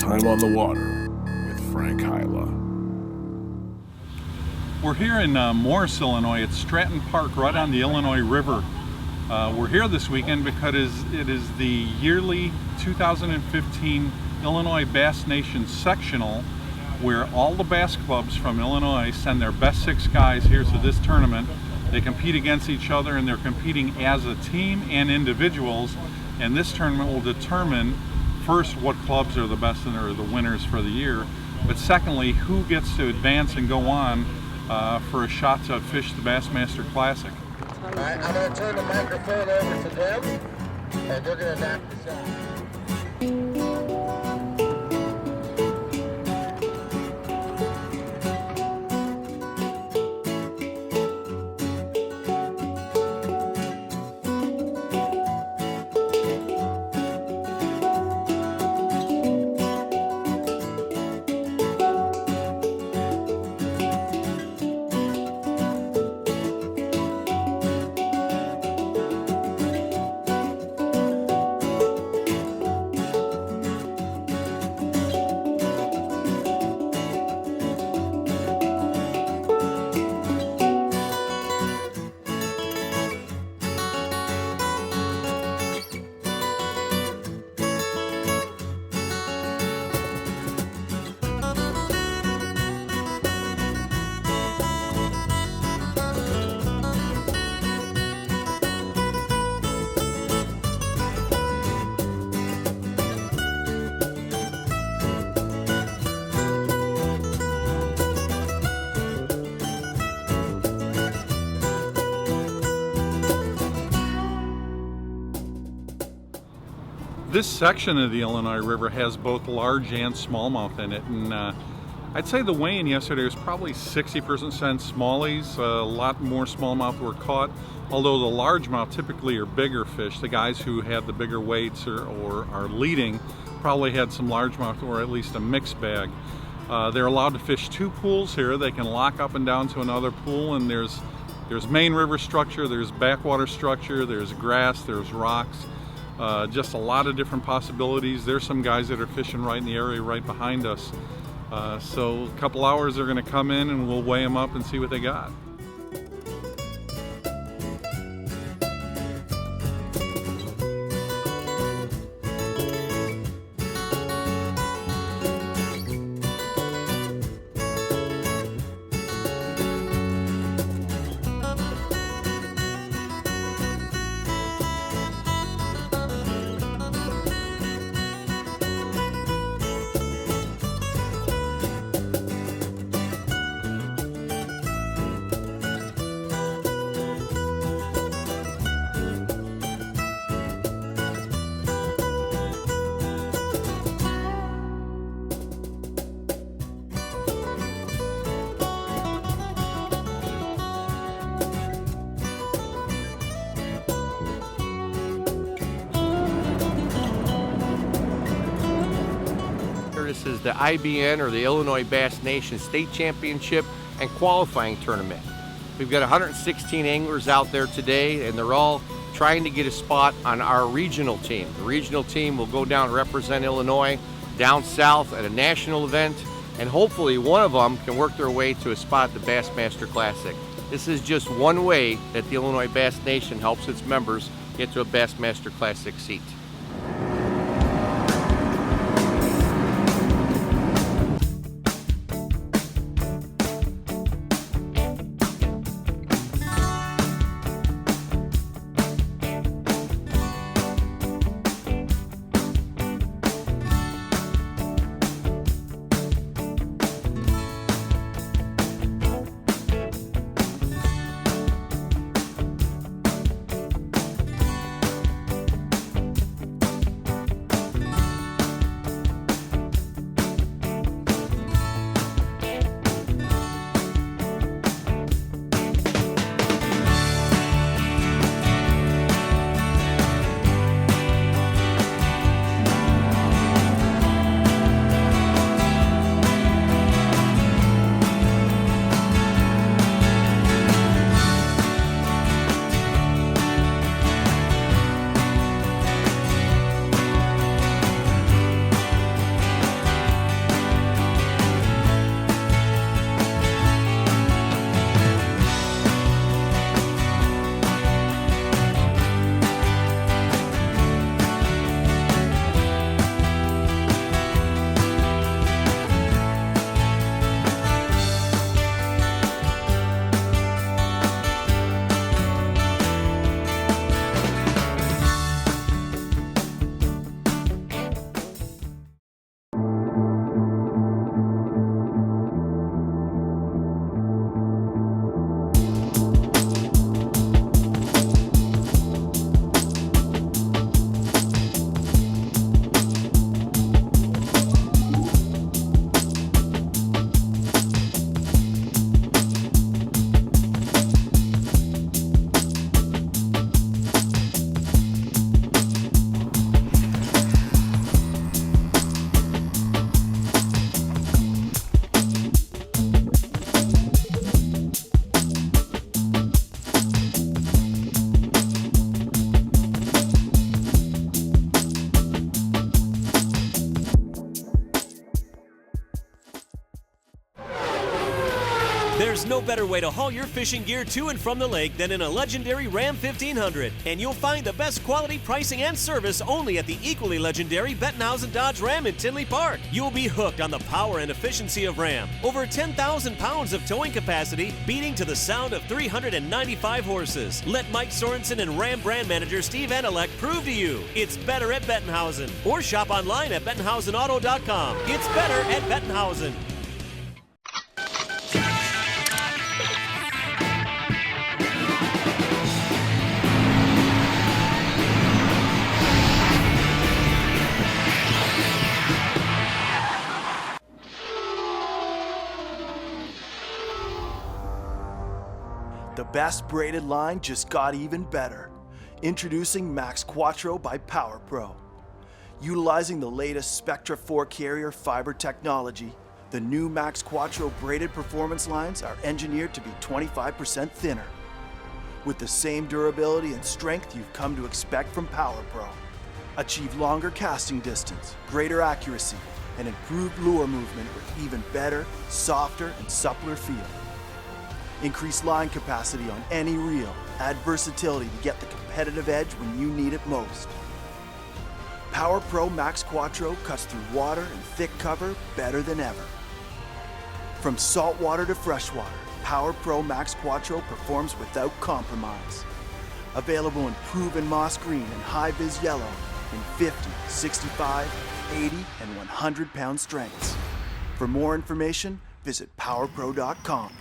Time on the Water with Frank Hyla. We're here in Morris, Illinois. It's Stratton Park, right on the Illinois River. We're here this weekend because it is the yearly 2015 Illinois Bass Nation Sectional, where all the bass clubs from Illinois send their best 6 guys here to this tournament. They compete against each other, and they're competing as a team and individuals, and this tournament will determine first what clubs are the best and are the winners for the year, but secondly who gets to advance and go on for a shot to fish the Bassmaster Classic. All right, I'm going to turn the microphone over to them, and they're going to knock this out. This section of the Illinois River has both large and smallmouth in it, and I'd say the weigh-in yesterday was probably 60% smallies. A lot more smallmouth were caught, although the largemouth typically are bigger fish. The guys who had the bigger weights or are leading probably had some largemouth or at least a mixed bag. They're allowed to fish 2 pools here. They can lock up and down to another pool, and there's main river structure, there's backwater structure, there's grass, there's rocks. Just a lot of different possibilities. There's some guys that are fishing right in the area right behind us. So a couple hours they're going to come in and we'll weigh them up and see what they got. This is the IBN, or the Illinois Bass Nation State Championship and qualifying tournament. We've got 116 anglers out there today, and they're all trying to get a spot on our regional team. The regional team will go down and represent Illinois down south at a national event, and hopefully one of them can work their way to a spot at the Bassmaster Classic. This is just one way that the Illinois Bass Nation helps its members get to a Bassmaster Classic seat. There's no better way to haul your fishing gear to and from the lake than in a legendary Ram 1500. And you'll find the best quality, pricing, and service only at the equally legendary Bettenhausen Dodge Ram in Tinley Park. You'll be hooked on the power and efficiency of Ram. Over 10,000 pounds of towing capacity, beating to the sound of 395 horses. Let Mike Sorensen and Ram brand manager Steve Anelek prove to you it's better at Bettenhausen. Or shop online at BettenhausenAuto.com. It's better at Bettenhausen. The best braided line just got even better. Introducing Max Quattro by Power Pro. Utilizing the latest Spectra 4 carrier fiber technology, the new Max Quattro braided performance lines are engineered to be 25% thinner. With the same durability and strength you've come to expect from Power Pro. Achieve longer casting distance, greater accuracy, and improved lure movement with even better, softer, and suppler feel. Increase line capacity on any reel, add versatility to get the competitive edge when you need it most. Power Pro Max Quattro cuts through water and thick cover better than ever. From saltwater to freshwater, Power Pro Max Quattro performs without compromise. Available in proven moss green and high-vis yellow in 50, 65, 80, and 100-pound strengths. For more information, visit powerpro.com.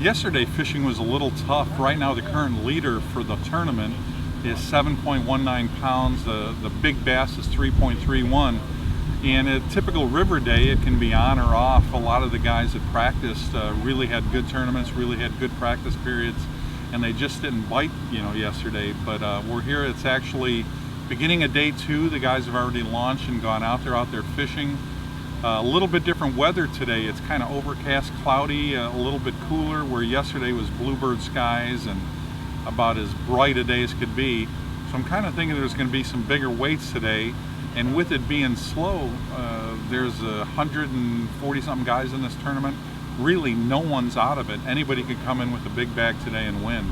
Yesterday fishing was a little tough. Right now the current leader for the tournament is 7.19 pounds. The big bass is 3.31. And a typical river day, it can be on or off. A lot of the guys that practiced really had good tournaments, really had good practice periods, and they just didn't bite, yesterday. But we're here. It's actually beginning of day 2. The guys have already launched and gone out there fishing. A little bit different weather today. It's kind of overcast, cloudy, a little bit cooler, where yesterday was bluebird skies and about as bright a day as could be. So I'm kind of thinking there's going to be some bigger weights today. And with it being slow, there's 140 something guys in this tournament. Really, no one's out of it. Anybody could come in with a big bag today and win.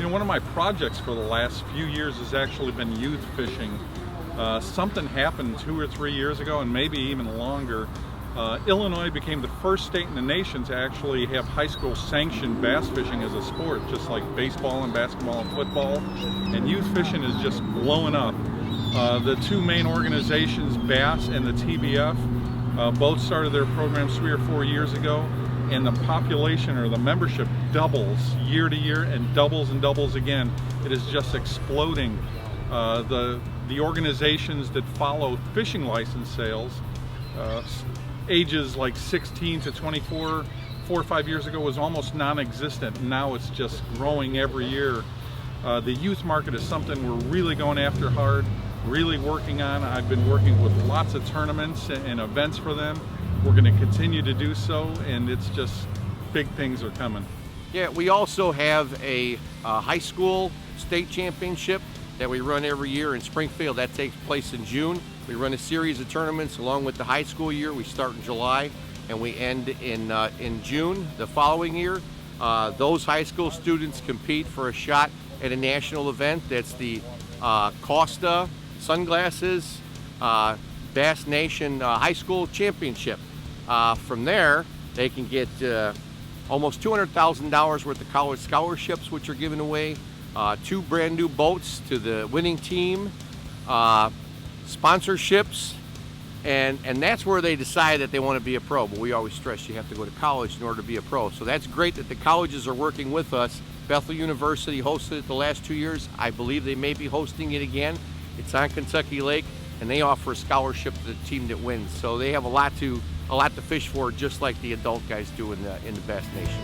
One of my projects for the last few years has actually been youth fishing. Something happened 2 or 3 years ago, and maybe even longer. Illinois became the first state in the nation to actually have high school sanctioned bass fishing as a sport, just like baseball and basketball and football. And youth fishing is just blowing up. The two main organizations, B.A.S.S and the TBF, both started their programs 3 or 4 years ago. And the population or the membership doubles year to year and doubles again. It is just exploding. The organizations that follow fishing license sales, ages like 16 to 24, 4 or 5 years ago was almost non-existent. Now it's just growing every year. The youth market is something we're really going after hard, really working on. I've been working with lots of tournaments and events for them. We're going to continue to do so, and it's just big things are coming. Yeah, we also have a high school state championship that we run every year in Springfield. That takes place in June. We run a series of tournaments along with the high school year. We start in July and we end in June the following year. Those high school students compete for a shot at a national event. That's the Costa Sunglasses Bass Nation High School Championship. From there, they can get almost $200,000 worth of college scholarships, which are given away, 2 brand new boats to the winning team, sponsorships, And that's where they decide that they want to be a pro. But we always stress you have to go to college in order to be a pro. So that's great that the colleges are working with us. Bethel University hosted it the last 2 years. I believe they may be hosting it again. It's on Kentucky Lake, and they offer a scholarship to the team that wins. So they have a lot to fish for, just like the adult guys do in the Bass Nation.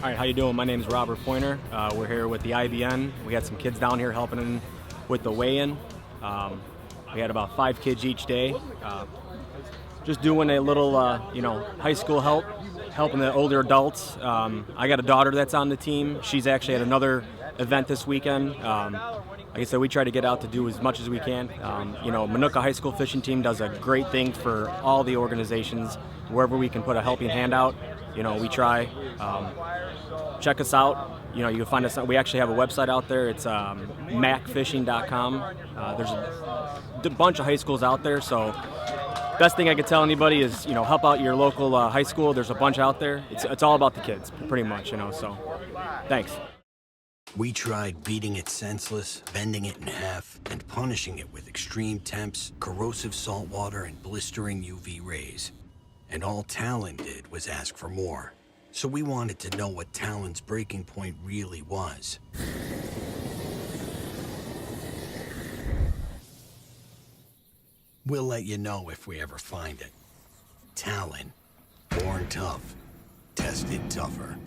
All right, how you doing? My name is Robert Pointer. We're here with the IBN. We had some kids down here helping with the weigh-in. We had about 5 kids each day. Just doing a little, high school helping the older adults. I got a daughter that's on the team. She's actually at another event this weekend. Like I said, we try to get out to do as much as we can. Minooka High School fishing team does a great thing for all the organizations. Wherever we can put a helping hand out, we try. Check us out. You can find us. We actually have a website out there. It's macfishing.com. There's a bunch of high schools out there, so best thing I could tell anybody is help out your local high school. There's a bunch out there. It's all about the kids, pretty much. So thanks. We tried beating it senseless, bending it in half, and punishing it with extreme temps, corrosive salt water, and blistering UV rays. And all Talon did was ask for more. So we wanted to know what Talon's breaking point really was. We'll let you know if we ever find it. Talon, born tough, tested tougher.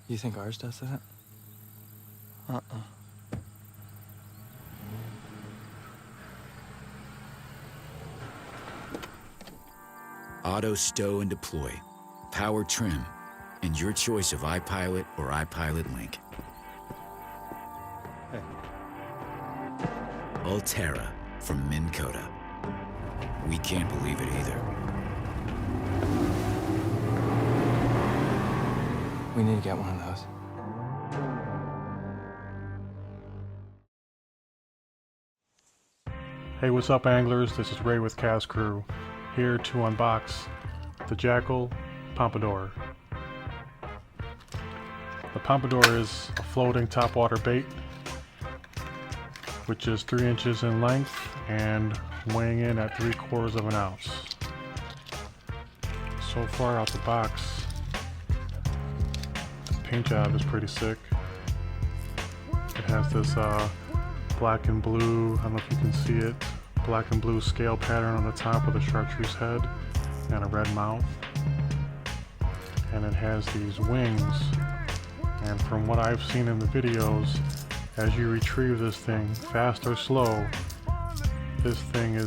You think ours does that? Auto stow and deploy, power trim, and your choice of iPilot or iPilot Link. Hey. Ulterra from Minn Kota. We can't believe it either. We need to get one of those. Hey, what's up, anglers? This is Ray with Cast Crew. here to unbox the Jackall Pompadour. The Pompadour is a floating topwater bait, which is 3 inches in length and weighing in at 3/4 of an ounce. So far out the box, the paint job is pretty sick. It has this black and blue, I don't know if you can see it, black and blue scale pattern on the top with a chartreuse head and a red mouth. And it has these wings. And from what I've seen in the videos, as you retrieve this thing, fast or slow, this thing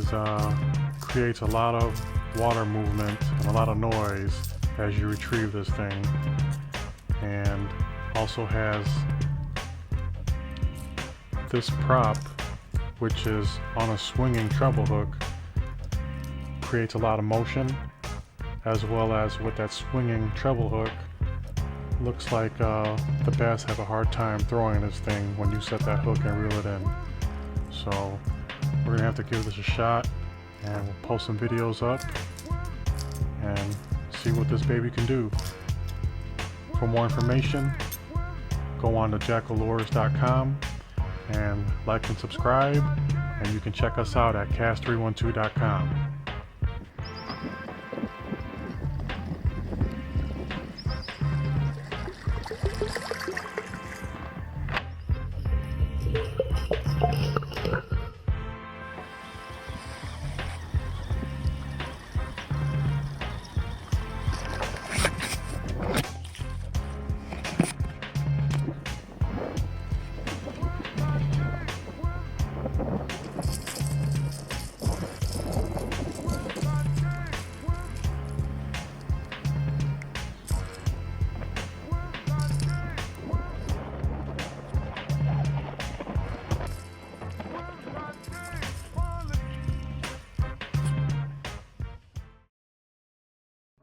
creates a lot of water movement and a lot of noise as you retrieve this thing. And also has this prop, which is on a swinging treble hook, creates a lot of motion, as well as with that swinging treble hook, looks like the bass have a hard time throwing this thing when you set that hook and reel it in. So we're gonna have to give this a shot, and we'll post some videos up and see what this baby can do. For more information, go on to jackallures.com and like and subscribe, and you can check us out at cast312.com.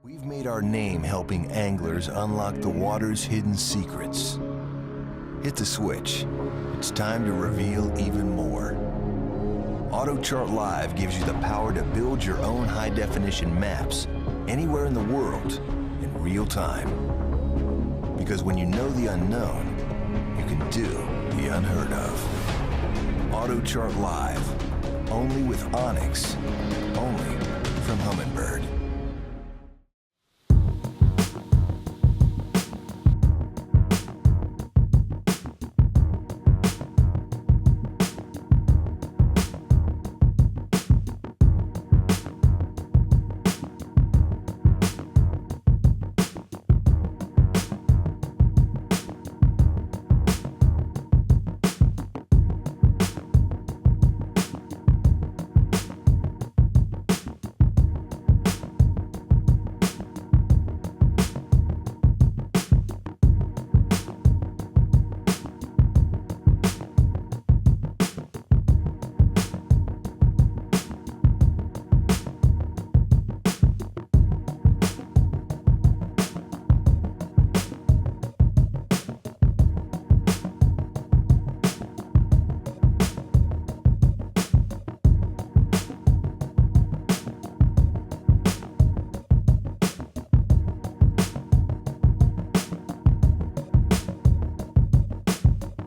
We've made our name helping anglers unlock the water's hidden secrets. Hit the switch. It's time to reveal even more. AutoChart Live gives you the power to build your own high-definition maps anywhere in the world in real time. Because when you know the unknown, you can do the unheard of. AutoChart Live, only with Onyx, only from Humminbird.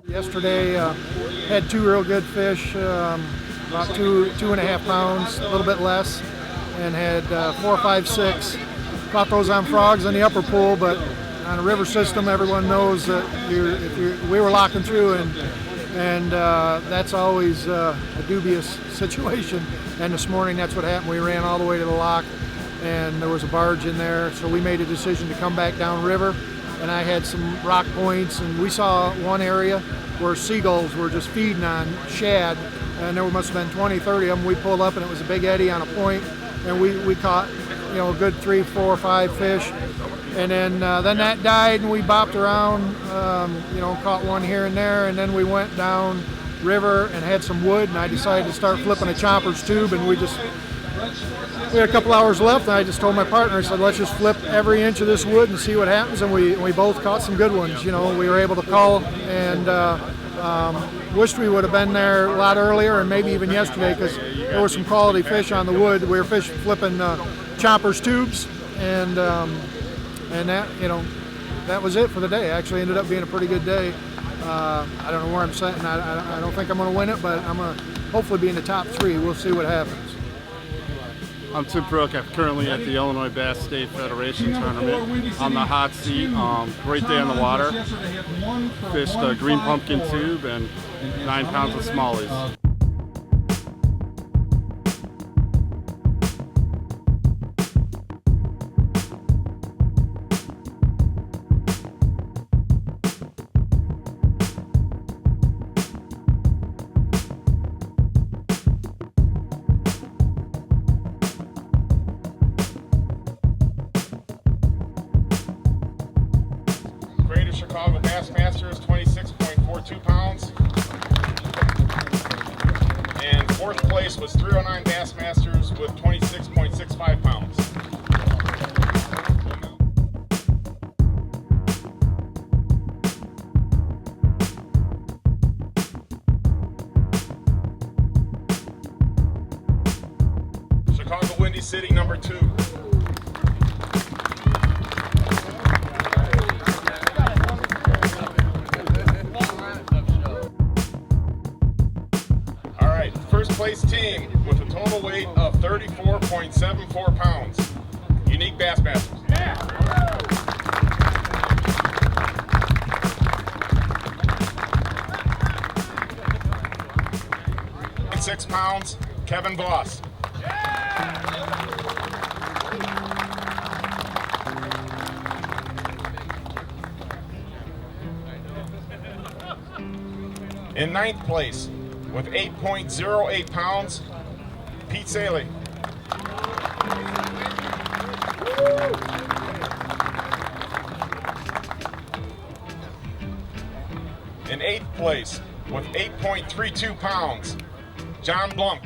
Yesterday had 2 real good fish, about 2.5 pounds, a little bit less, and had 4, 5, 6. Caught those on frogs in the upper pool, but on a river system, everyone knows that we were locking through, and that's always a dubious situation. And this morning, that's what happened. We ran all the way to the lock, and there was a barge in there, so we made a decision to come back downriver. And I had some rock points, and we saw one area where seagulls were just feeding on shad, and there must have been 20, 30 of them. We pulled up, and it was a big eddy on a point, and we caught, a good 3, 4, 5 fish. And then that died, and we bopped around, caught one here and there, and then we went down river and had some wood, and I decided to start flipping a chopper's tube, and we had a couple hours left, and I just told my partner, I said, let's just flip every inch of this wood and see what happens, and we both caught some good ones. We were able to call, and wished we would have been there a lot earlier and maybe even yesterday, because there were some quality fish on the wood. We were flipping choppers tubes, and that, you know, that was it for the day. Actually ended up being a pretty good day. I don't know where I'm sitting. I don't think I'm going to win it, but I'm going to hopefully be in the top 3. We'll see what happens. I'm Tim Prook. I'm currently at the Illinois Bass State Federation tournament on the hot seat. Great day on the water. Fished a green pumpkin tube and 9 pounds of smallies. Chicago Bassmasters, 26.42 pounds. And 4th place was 309 Bassmasters with 26.65 pounds. Chicago Windy City, number 2. Place team with a total weight of 34.74 pounds. Unique Bassmasters. Yeah. 6 pounds, Kevin Voss. In 9th place, with 8.08 pounds, Pete Saley. In 8th place, with 8.32 pounds, John Blunk.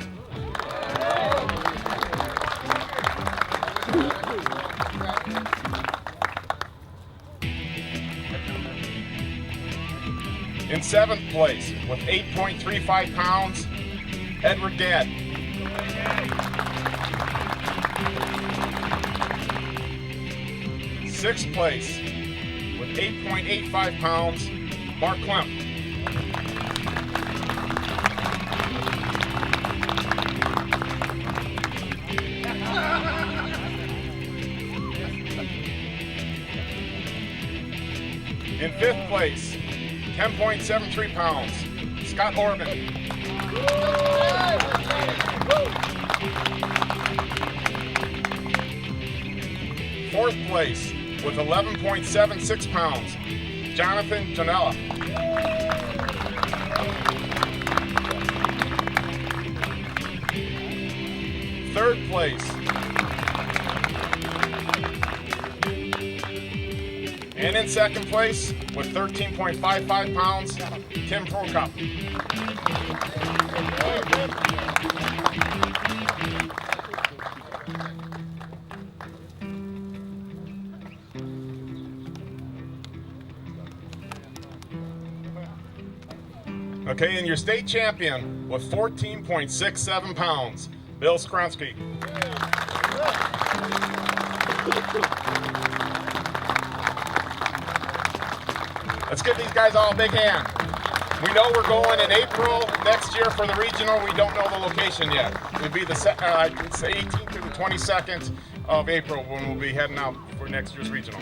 In 7th place, with 8.35 pounds, Edward Gadd. Sixth place, with 8.85 pounds, Mark Klemp. In 5th place, 10.73 pounds, Scott Orban. 4th place, with 11.76 pounds, Jonathan Janella. 3rd place, and in 2nd place, with 13.55 pounds, Tim Prokop. Okay, and your state champion with 14.67 pounds, Bill Skronsky. Let's give these guys all a big hand. We know we're going in April next year for the regional. We don't know the location yet. It'll be the 18th to the 22nd of April when we'll be heading out for next year's regional.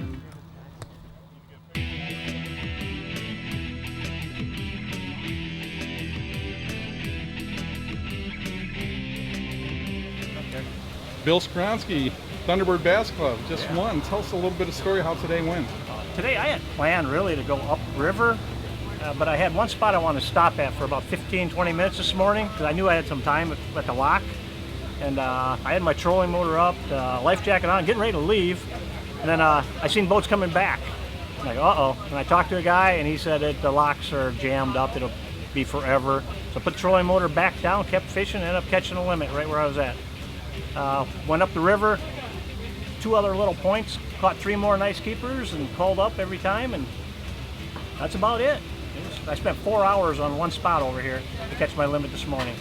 Bill Skronsky, Thunderbird Bass Club, just won. Tell us a little bit of story how today went. Today I had planned really to go upriver, but I had one spot I wanted to stop at for about 15-20 minutes this morning because I knew I had some time at the lock. And I had my trolling motor up, life jacket on, getting ready to leave. And then I seen boats coming back. I'm like, uh-oh. And I talked to a guy and he said that the locks are jammed up, it'll be forever. So I put the trolling motor back down, kept fishing, ended up catching a limit right where I was at. Went up the river, 2 other little points, caught 3 more nice keepers and called up every time, and that's about it. It was I spent 4 hours on one spot over here to catch my limit this morning.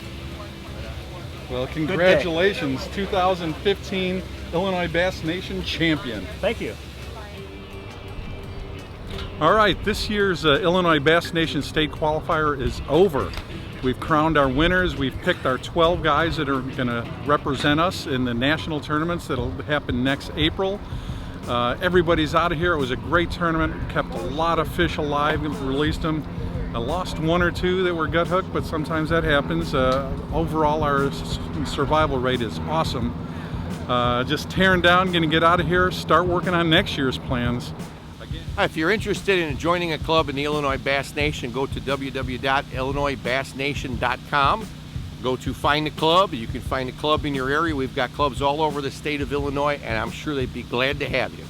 Well, congratulations, 2015 Illinois Bass Nation champion. Thank you. All right, this year's Illinois Bass Nation State Qualifier is over. We've crowned our winners. We've picked our 12 guys that are going to represent us in the national tournaments that'll happen next April. Everybody's out of here. It was a great tournament. Kept a lot of fish alive and released them. I lost one or two that were gut hooked, but sometimes that happens. Overall, our survival rate is awesome. Just tearing down, going to get out of here, start working on next year's plans. If you're interested in joining a club in the Illinois Bass Nation, go to www.illinoisbassnation.com. Go to find a club. You can find a club in your area. We've got clubs all over the state of Illinois, and I'm sure they'd be glad to have you.